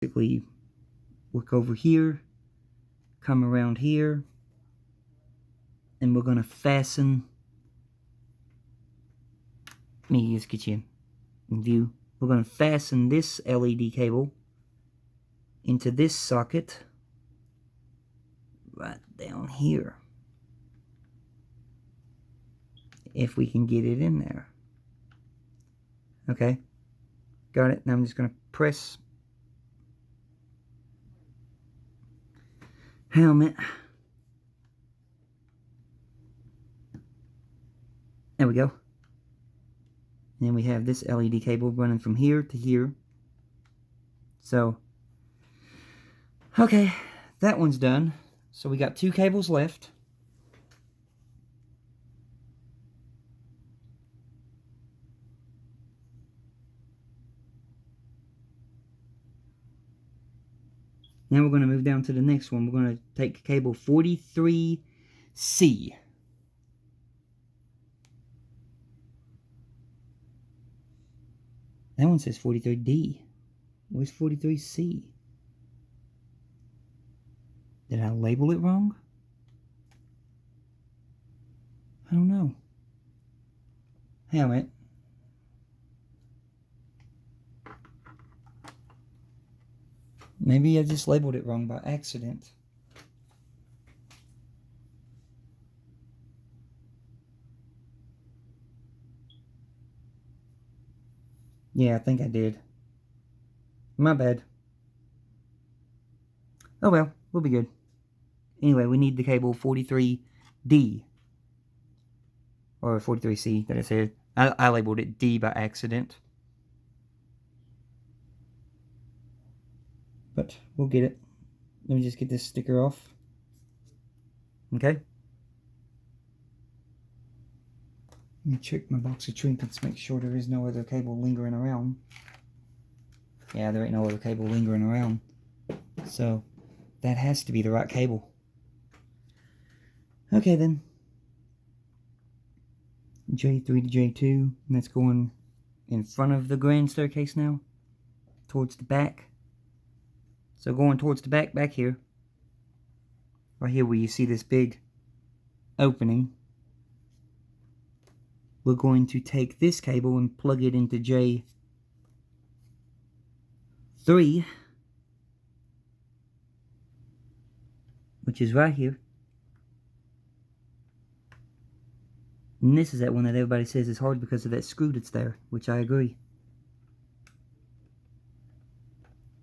Basically work over here, come around here, and we're going to fasten. Let me just get you in view. We're going to fasten this LED cable into this socket right down here, if we can get it in there. Okay, got it. Now I'm just going to press helmet. There we go. And then we have this LED cable running from here to here. So, okay, that one's done. So we got 2 cables left. Now we're going to move down to the next one. We're going to take cable 43C. That one says 43D. Where's 43C? Did I label it wrong? I don't know. Helmet. Maybe I just labeled it wrong by accident. Yeah, I think I did. My bad. Oh well, we'll be good. Anyway, we need the cable 43D. Or 43C that I said. I labeled it D by accident. But we'll get it. Let me just get this sticker off. Okay. Let me check my box of trinkets, make sure there is no other cable lingering around. Yeah, there ain't no other cable lingering around. So, that has to be the right cable. Okay then. J3 to J2, and that's going in front of the grand staircase now. Towards the back. So going towards the back here. Right here where you see this big opening. We're going to take this cable and plug it into J3, which is right here. And this is that one that everybody says is hard because of that screw that's there, which I agree.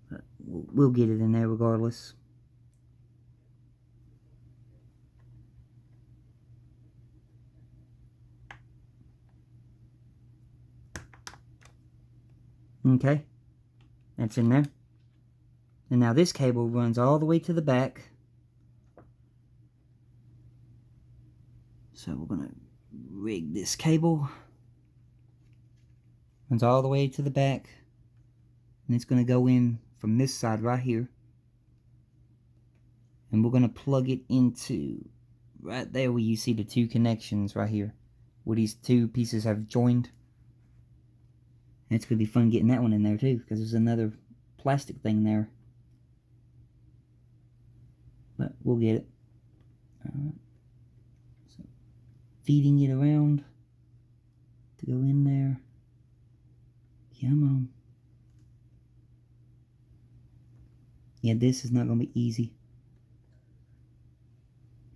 But we'll get it in there regardless. Okay, that's in there. And now this cable runs all the way to the back. So we're going to rig this cable. Runs all the way to the back. And it's going to go in from this side right here. And we're going to plug it into right there where you see the 2 connections right here. Where these 2 pieces have joined. And it's going to be fun getting that one in there too, because there's another plastic thing there. But we'll get it. Alright. So, feeding it around to go in there. Come on. Yeah, this is not going to be easy.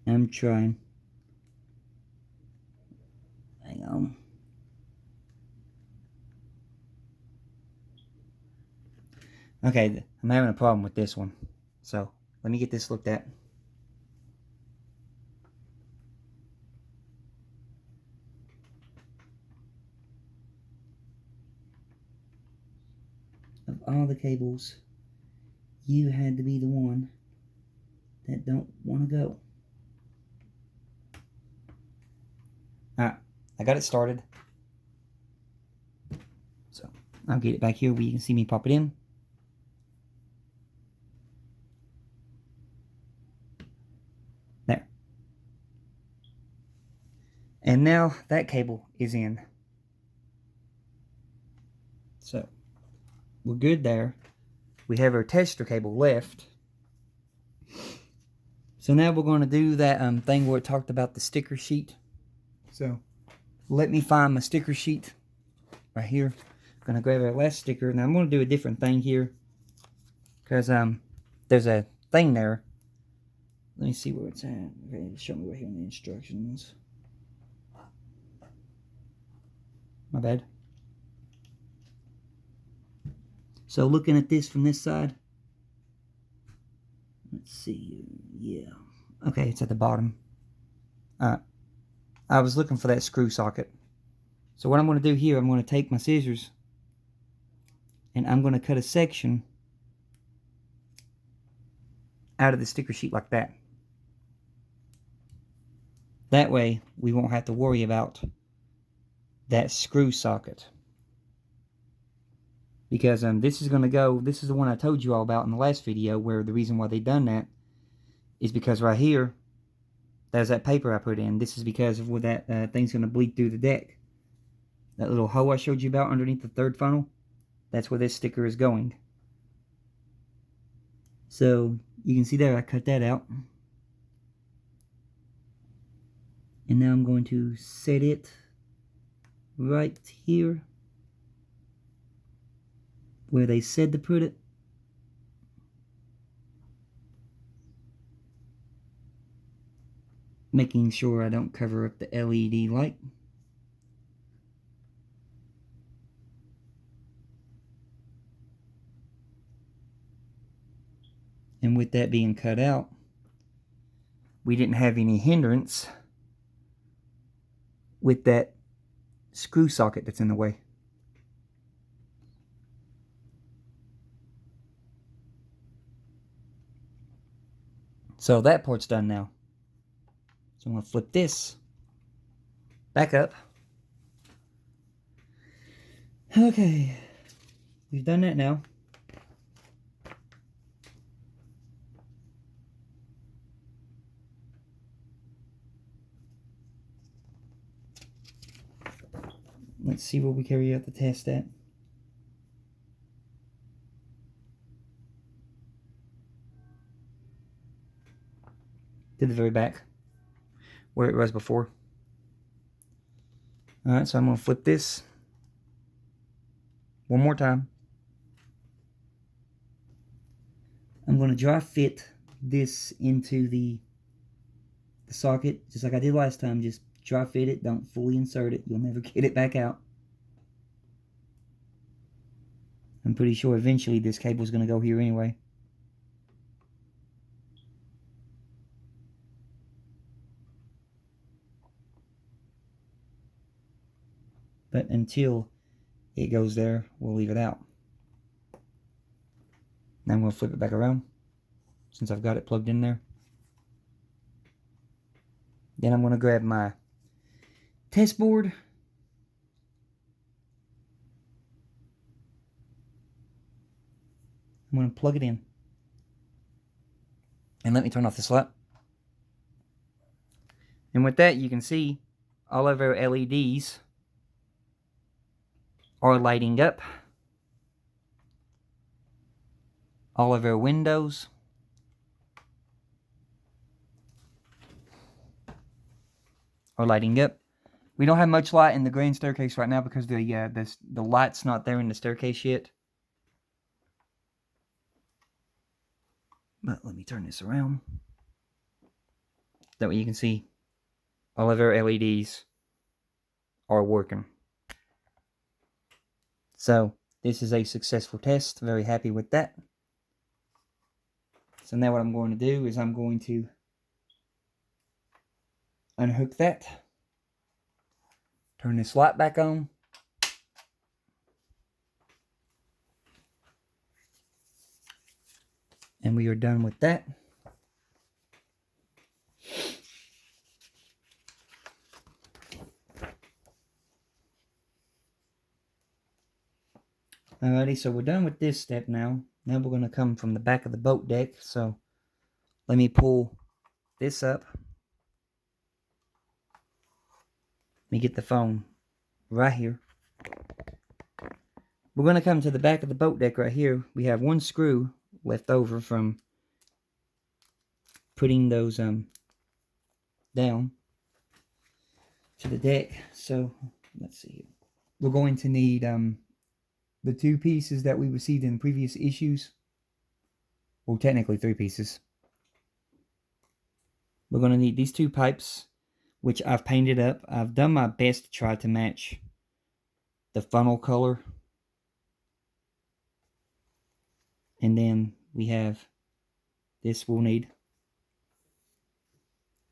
I'm trying. Hang on. Okay, I'm having a problem with this one. So, let me get this looked at. Of all the cables, you had to be the one that don't want to go. Alright, I got it started. So, I'll get it back here where you can see me pop it in. There. And now that cable is in. So, we're good there. we have our tester cable left. So now we're going to do that thing where it talked about the sticker sheet. So let me find my sticker sheet right here. I'm going to grab our last sticker. Now I'm going to do a different thing here, because there's a thing there. Let me see where it's at. Okay, show me right here in the instructions. My bad. So looking at this from this side. Let's see. Yeah. Okay, it's at the bottom. I was looking for that screw socket. So what I'm going to do here, I'm going to take my scissors and I'm going to cut a section out of the sticker sheet like that. That way we won't have to worry about that screw socket. Because this is going to go, this is the one I told you all about in the last video, where the reason why they done that is because right here, there's that paper I put in. This is because of where that thing's going to bleed through the deck. That little hole I showed you about underneath the third funnel, that's where this sticker is going. So you can see there, I cut that out. And now I'm going to set it right here where they said to put it. Making sure I don't cover up the LED light. And with that being cut out, we didn't have any hindrance with that screw socket that's in the way. So that part's done now. So I'm going to flip this back up. Okay, we've done that now. Let's see where we carry out the test at. To the very back, where it was before. Alright, so I'm going to flip this one more time. I'm going to dry fit this into the socket, just like I did last time. Just dry fit it, don't fully insert it. You'll never get it back out. I'm pretty sure eventually this cable is going to go here anyway. But until it goes there, we'll leave it out. Now I'm going to flip it back around, since I've got it plugged in there. Then I'm going to grab my test board. I'm going to plug it in. And let me turn off this light. And with that, you can see all of our LEDs are lighting up. All of our windows are lighting up. We don't have much light in the grand staircase right now because the light's not there in the staircase yet. But let me turn this around. That way you can see all of our LEDs are working. So this is a successful test. Very happy with that. So now what I'm going to do is I'm going to unhook that. Turn this light back on. And we are done with that. Alrighty, so we're done with this step now. Now we're going to come from the back of the boat deck. So let me pull this up. Let me get the phone right here. We're going to come to the back of the boat deck right here. We have one screw left over from putting those down to the deck. So let's see here. We're going to need the 2 pieces that we received in previous issues. Well, technically 3 pieces. We're going to need these 2 pipes, which I've painted up. I've done my best to try to match the funnel color. And then we have this we'll need.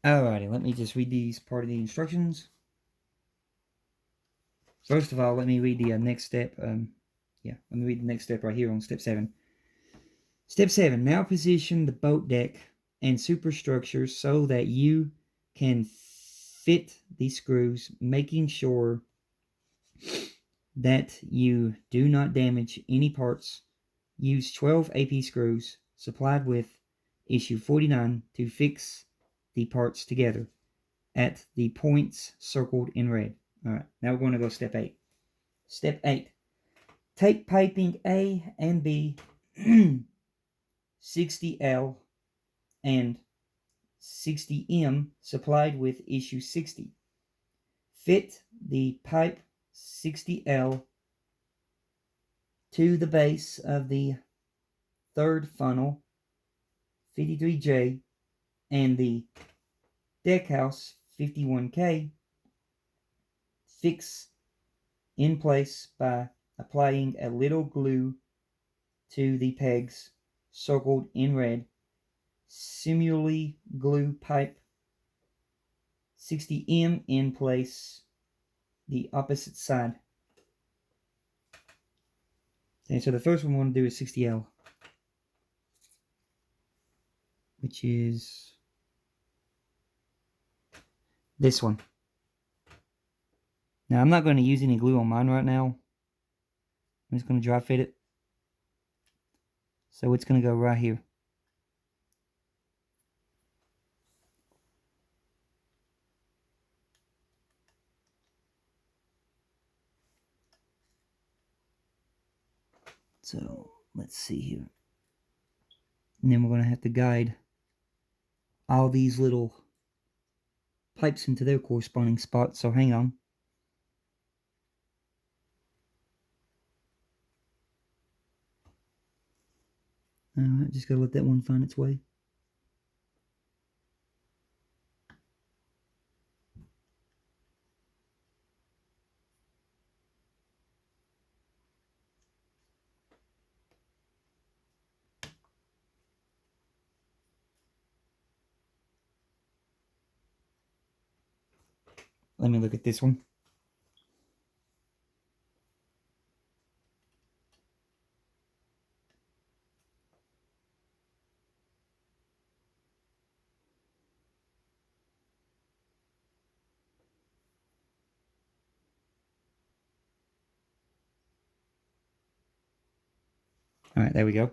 Alrighty, let me just read these part of the instructions. First of all, let me read the next step. Let me read the next step right here on step 7. Step 7. Now position the boat deck and superstructures so that you can fit the screws, making sure that you do not damage any parts. Use 12 AP screws supplied with issue 49 to fix the parts together at the points circled in red. Alright, now we're going to go step 8. Step 8. Take piping A and B 60L and 60M supplied with issue 60. Fit the pipe 60L to the base of the third funnel 53J and the deckhouse 51K. Fix in place by applying a little glue to the pegs circled in red. Similarly, glue pipe 60M in place the opposite side. Okay, so the first one we want to do is 60L, which is this one. Now, I'm not going to use any glue on mine right now. I'm just going to dry fit it. So it's going to go right here. So let's see here. And then we're going to have to guide all these little pipes into their corresponding spots. So hang on. Alright, just gotta let that one find its way. Let me look at this one. Alright, there we go.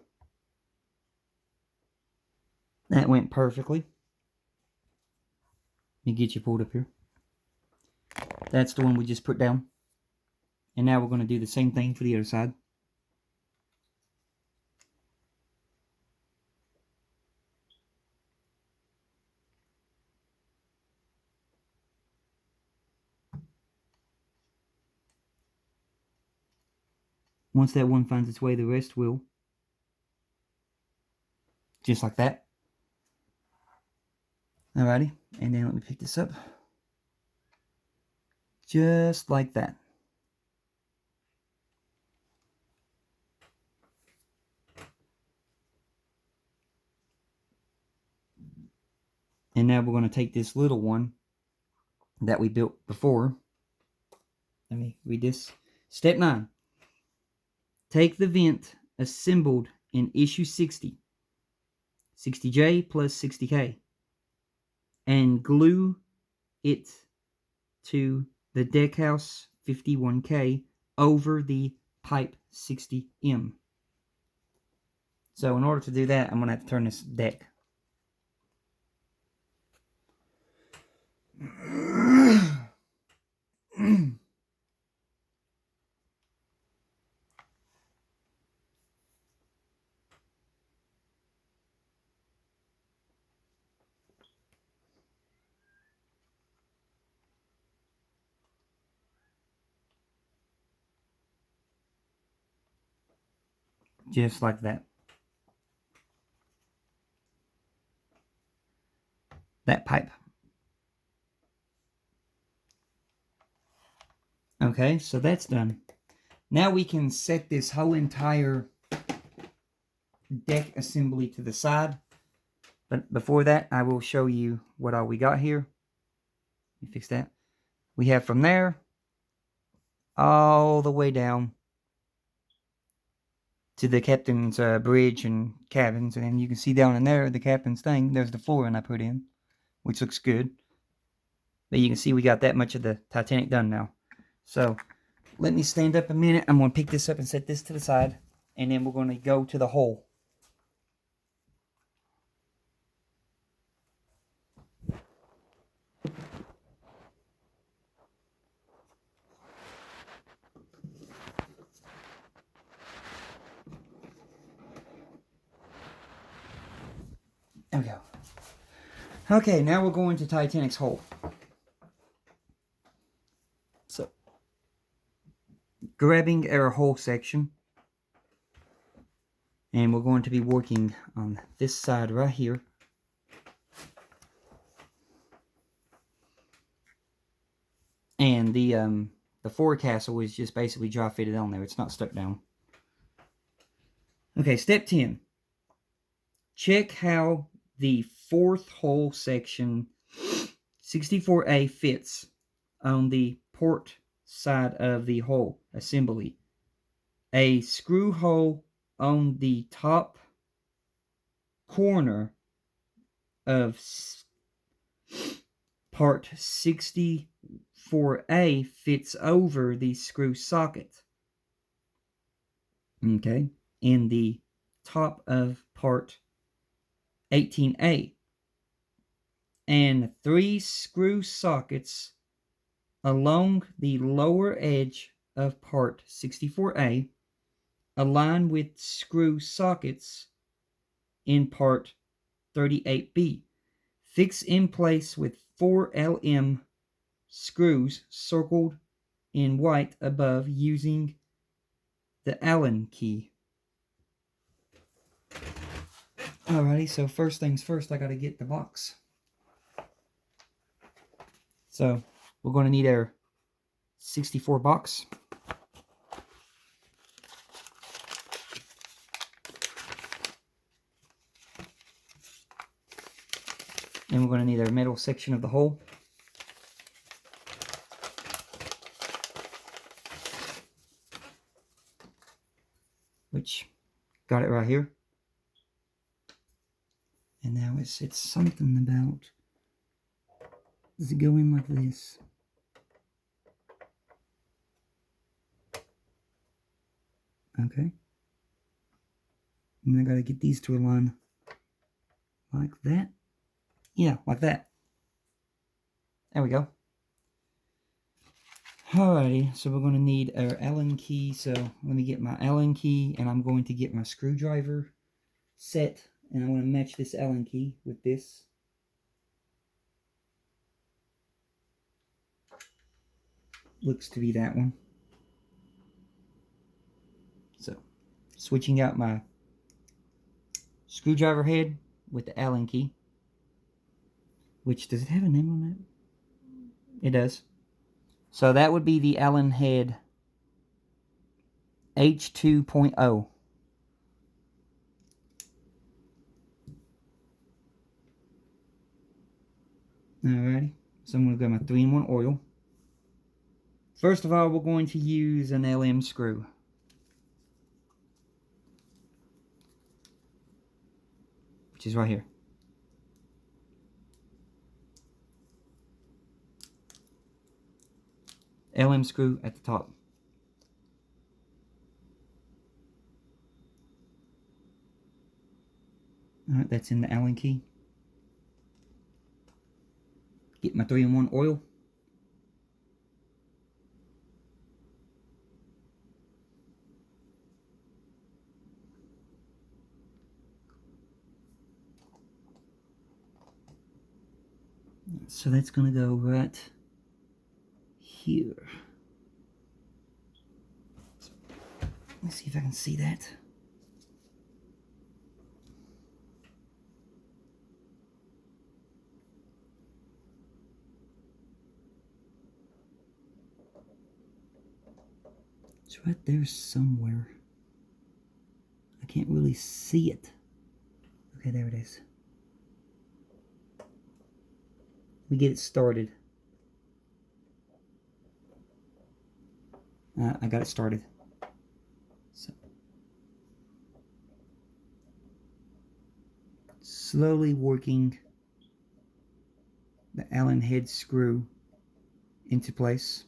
That went perfectly. Let me get you pulled up here. That's the one we just put down. And now we're going to do the same thing for the other side. Once that one finds its way, the rest will. Just like that. Alrighty, and then let me pick this up. Just like that. And now we're going to take this little one that we built before. Let me read this. Step 9. Take the vent assembled in issue 60, 60J plus 60K, and glue it to the deckhouse 51K over the pipe 60M. So in order to do that, I'm going to have to turn this deck. just like that. That pipe. Okay, so that's done. Now we can set this whole entire deck assembly to the side. But before that, I will show you what all we got here. Let me fix that. We have from there all the way down to the captain's bridge and cabins. And then you can see down in there, the captain's thing. There's the flooring I put in, which looks good. But you can see we got that much of the Titanic done now. So let me stand up a minute. I'm going to pick this up and set this to the side. And then we're going to go to the hull. There we go. Okay, now we're going to Titanic's hull. So, grabbing our hull section. And we're going to be working on this side right here. And the forecastle is just basically dry fitted on there. It's not stuck down. Okay, step 10. Check how the fourth hull section 64A fits on the port side of the hull assembly. A screw hole on the top corner of part 64A fits over the screw socket. Okay, in the top of part 18A. And 3 screw sockets along the lower edge of part 64A align with screw sockets in part 38B. Fix in place with 4 LM screws circled in white above using the Allen key. Alrighty, so first things first, I gotta get the box. So we're going to need our 64 box. And we're going to need our metal section of the hole. Which, got it right here. And now it's something about, does it go in like this? Okay. And I gotta get these to align like that. Yeah, like that. There we go. Alrighty, so we're gonna need our Allen key. So let me get my Allen key, and I'm going to get my screwdriver set, and I want to match this Allen key with this. Looks to be that one. So, switching out my screwdriver head with the Allen key. Which, does it have a name on that? It does. So that would be the Allen head H2.0. Alrighty, so I'm going to go my 3-in-1 oil. First of all, we're going to use an LM screw. Which is right here. LM screw at the top. Alright, that's in the Allen key. Get my 3-in-1 oil. So that's going to go right here. Let's see if I can see that. It's right there somewhere. I can't really see it. Okay, there it is. We get it started. I got it started. So, slowly working the Allen head screw into place.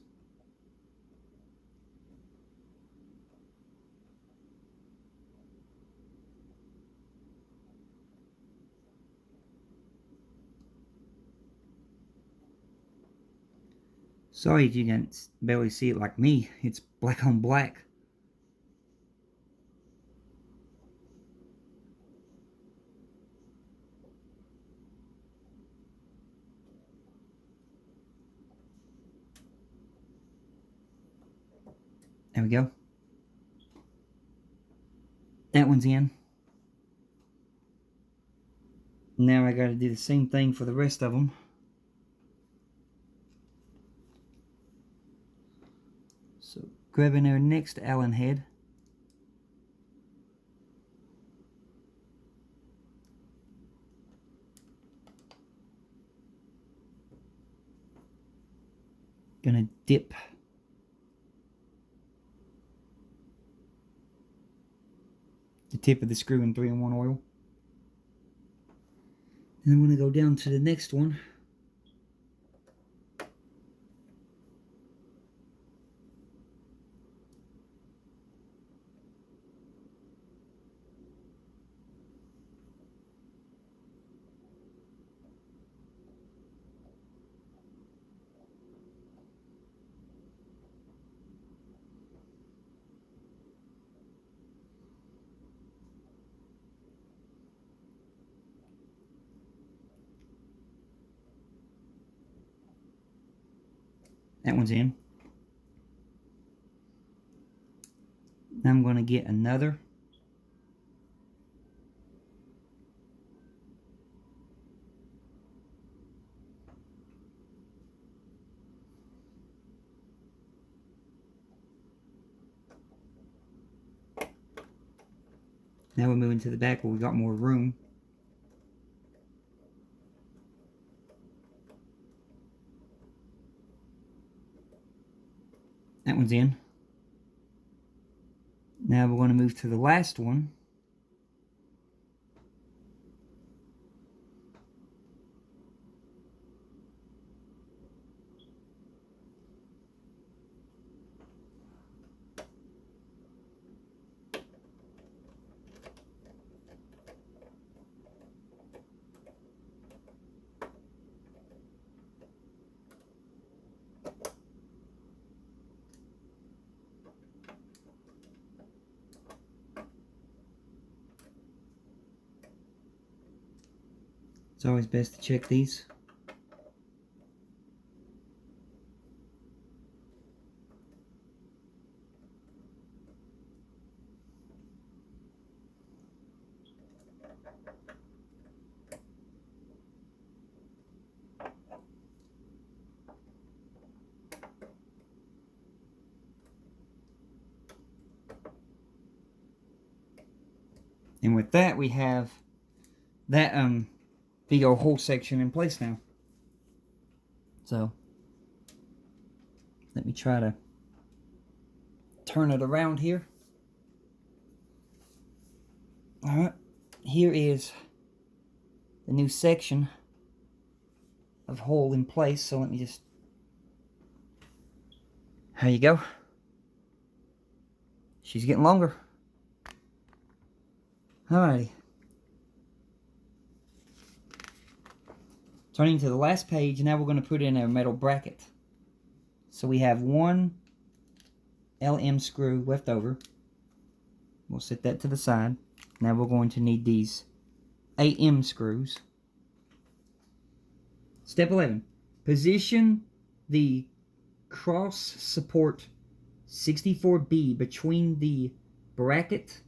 Sorry if you can barely see it like me. It's black on black. There we go. That one's in. Now I got to do the same thing for the rest of them. So grabbing our next Allen head. Gonna dip the tip of the screw in 3-in-1 oil. And I'm gonna go down to the next one. That one's in. Now I'm going to get another. Now we're moving to the back where we got more room. That one's in. Now we're going to move to the last one. It's always best to check these. And with that, we have that big old hole section in place now. So let me try to turn it around here. Alright, here is the new section of hole in place. So let me just, there you go. She's getting longer. Alrighty. Turning to the last page, now we're going to put in a metal bracket. So we have one LM screw left over. We'll set that to the side. Now we're going to need these AM screws. Step 11. Position the cross support 64B between the bracket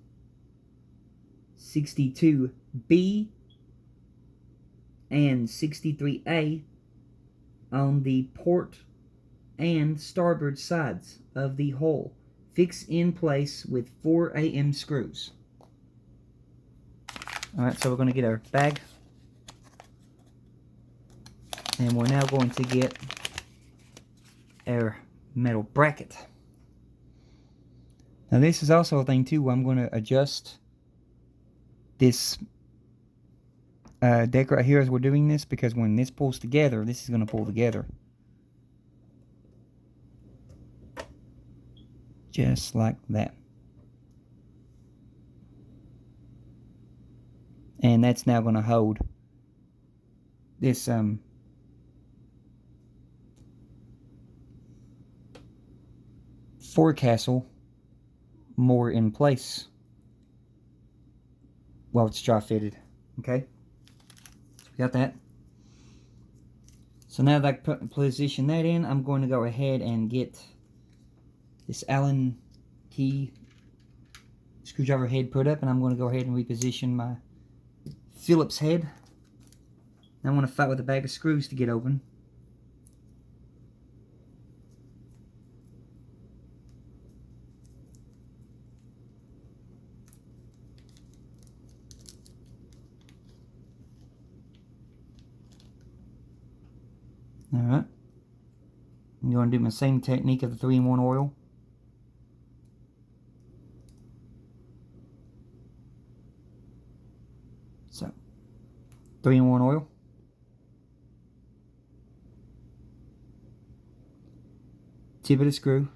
62B and 63A on the port and starboard sides of the hull, fix in place with 4 AM screws. Alright, so we're going to get our bag. And we're now going to get our metal bracket. Now this is also a thing too where I'm going to adjust this deck right here as we're doing this, because when this pulls together, this is going to pull together. Just like that. And that's now going to hold this forecastle more in place while it's dry fitted. Okay, so we got that. So now that I position that in, I'm going to go ahead and get this Allen key screwdriver head put up, and I'm going to go ahead and reposition my Phillips head. Now I'm going to fight with a bag of screws to get open. Alright. I'm going to do my same technique of the 3-in-1 oil. So, 3-in-1 oil. Tip of the screw.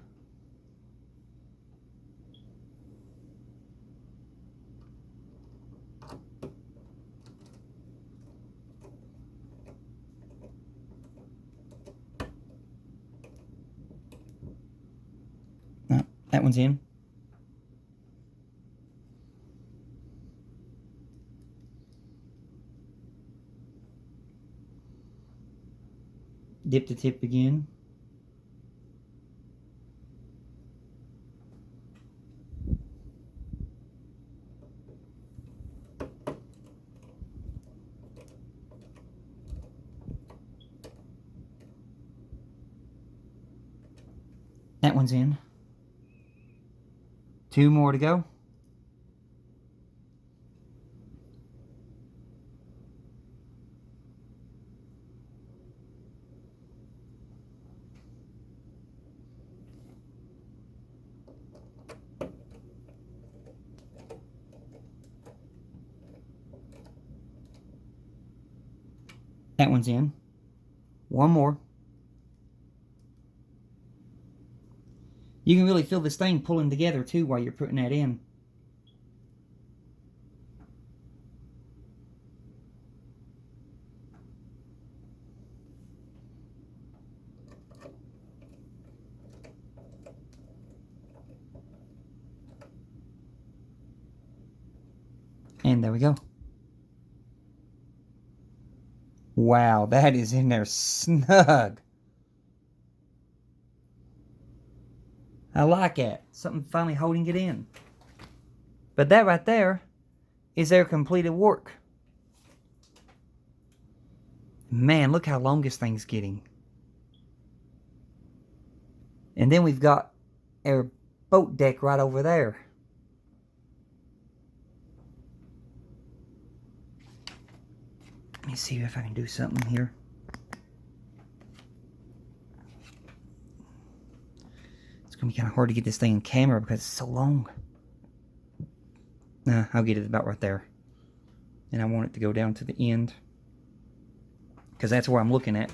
No, that one's in. Dip the tip again. That one's in. 2 more to go. That one's in. 1 more. You can really feel this thing pulling together too while you're putting that in. And there we go. Wow, that is in there snug. I like it. Something finally holding it in. But that right there is their completed work. Man, look how long this thing's getting. And then we've got our boat deck right over there. Let me see if I can do something here. It's going to be kind of hard to get this thing in camera because it's so long. Nah, I'll get it about right there. And I want it to go down to the end, because that's where I'm looking at.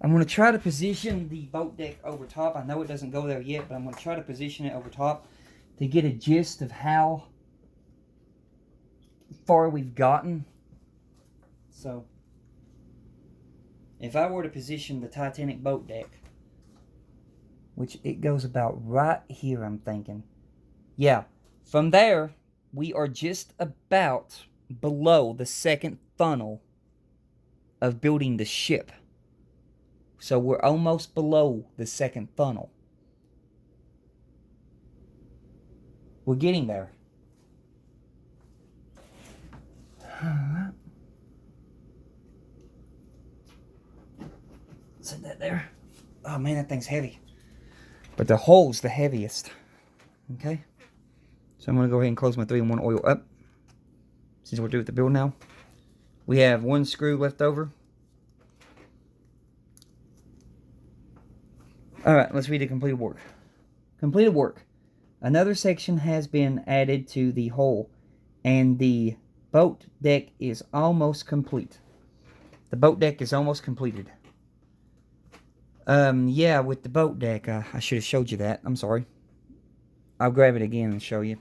I'm going to try to position the boat deck over top. I know it doesn't go there yet, but I'm going to try to position it over top to get a gist of how far we've gotten. So, if I were to position the Titanic boat deck, which it goes about right here, I'm thinking. Yeah, from there, we are just about below the second funnel of building the ship. So we're almost below the second funnel. We're getting there. Alright. Set that there. Oh man, that thing's heavy. But the hole's the heaviest. Okay. So I'm going to go ahead and close my 3-in-1 oil up. Since we're through with the build now. We have 1 screw left over. Alright, let's read the completed work. Completed work. Another section has been added to the hull, and the boat deck is almost complete. The boat deck is almost completed. Yeah, with the boat deck, I should have showed you that. I'm sorry. I'll grab it again and show you.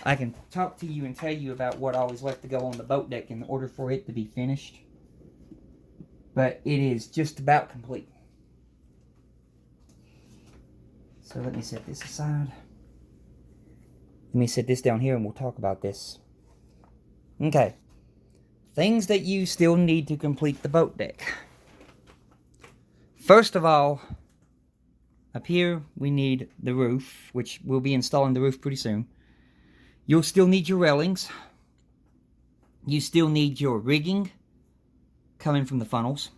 I can talk to you and tell you about what all is left to go on the boat deck in order for it to be finished. But it is just about complete. So let me set this aside. Let me set this down here and we'll talk about this. Okay. Things that you still need to complete the boat deck. First of all, up here we need the roof, which we'll be installing the roof pretty soon. You'll still need your railings. You still need your rigging coming from the funnels.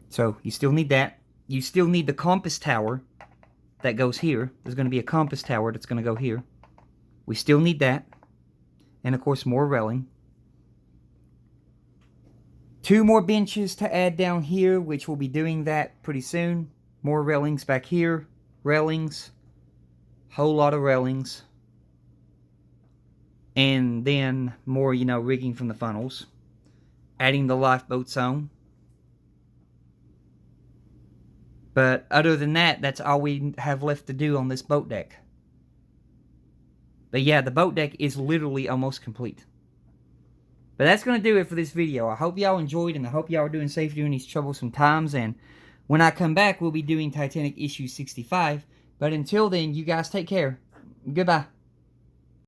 So you still need that. You still need the compass tower that goes here. There's going to be a compass tower that's going to go here. We still need that. And of course more railing. 2 more benches to add down here, which we'll be doing that pretty soon. More railings back here. Railings. Whole lot of railings. And then more, rigging from the funnels. Adding the lifeboats on. But other than that, that's all we have left to do on this boat deck. But yeah, the boat deck is literally almost complete. But that's going to do it for this video. I hope y'all enjoyed, and I hope y'all are doing safe during these troublesome times. And when I come back, we'll be doing Titanic issue 65. But until then, you guys take care. Goodbye.